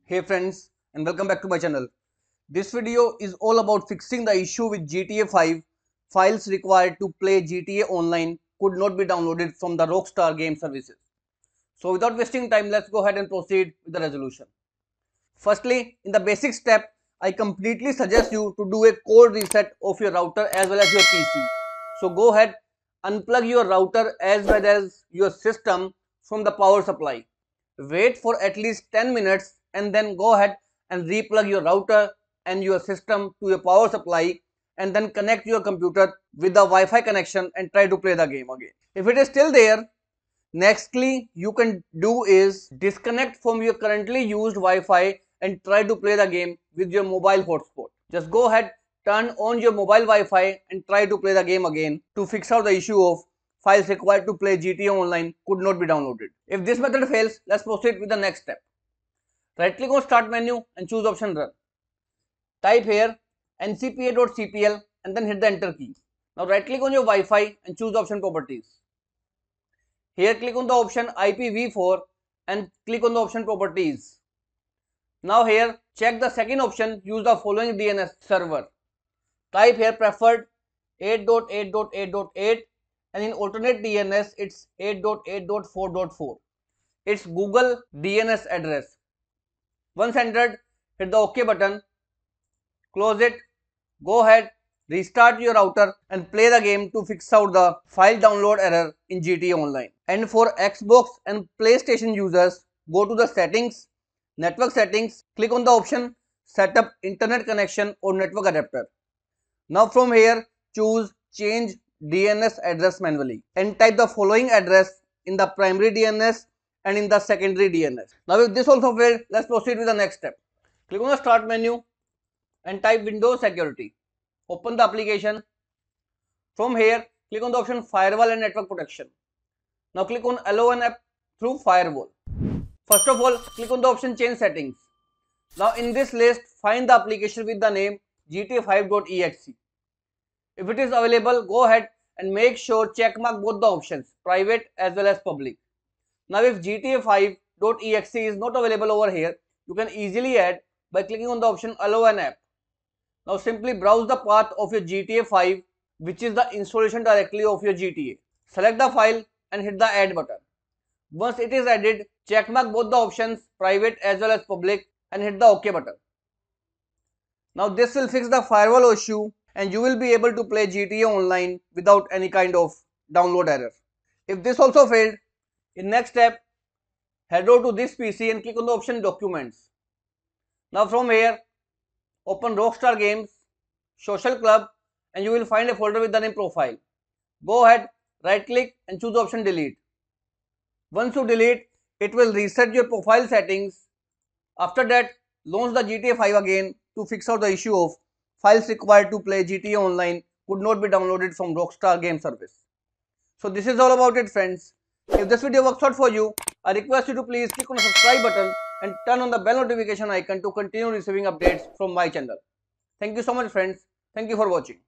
Hey friends, and welcome back to my channel. This video is all about fixing the issue with GTA 5. Files required to play GTA Online could not be downloaded from the Rockstar game services. So without wasting time, let's go ahead and proceed with the resolution. Firstly, in the basic step, I completely suggest you to do a cold reset of your router as well as your PC. So go ahead, unplug your router as well as your system from the power supply. Wait for at least 10 minutes and then go ahead and replug your router and your system to your power supply and then connect your computer with the Wi-Fi connection and try to play the game again. If it is still there, nextly you can do is disconnect from your currently used Wi-Fi and try to play the game with your mobile hotspot. Just go ahead, turn on your mobile Wi-Fi and try to play the game again to fix out the issue of files required to play GTA Online could not be downloaded. If this method fails, let's proceed with the next step. Right click on start menu and choose option run. Type here ncpa.cpl and then hit the enter key. Now right click on your Wi-Fi and choose option properties. Here click on the option IPv4 and click on the option properties. Now here check the second option, use the following DNS server. Type here preferred 8.8.8.8 and in alternate DNS it's 8.8.4.4. It's Google DNS address. Once entered, hit the OK button, close it, go ahead, restart your router and play the game to fix out the file download error in GTA Online. And for Xbox and PlayStation users, go to the settings, network settings, click on the option set up internet connection or network adapter. Now from here choose change DNS address manually and type the following address in the primary DNS and in the secondary DNS. Now if this also failed, let's proceed with the next step. Click on the start menu and type Windows Security. Open the application. From here, click on the option Firewall and Network Protection. Now click on Allow an app through Firewall. First of all, click on the option Change Settings. Now in this list, find the application with the name GTA5.exe. If it is available, go ahead and make sure check mark both the options, private as well as public. Now if GTA5.exe is not available over here, you can easily add by clicking on the option Allow an app. Now simply browse the path of your GTA 5, which is the installation directly of your GTA. Select the file and hit the add button. Once it is added, check mark both the options, private as well as public, and hit the OK button. Now this will fix the firewall issue and you will be able to play GTA Online without any kind of download error. If this also failed, in next step, head over to this PC and click on the option Documents. Now from here, open Rockstar Games, Social Club and you will find a folder with the name Profile. Go ahead, right click and choose the option Delete. Once you delete, it will reset your profile settings. After that, launch the GTA 5 again to fix out the issue of files required to play GTA Online could not be downloaded from Rockstar Game Service. So this is all about it friends. If this video works out for you, I request you to please click on the subscribe button and turn on the bell notification icon to continue receiving updates from my channel. Thank you so much friends. Thank you for watching.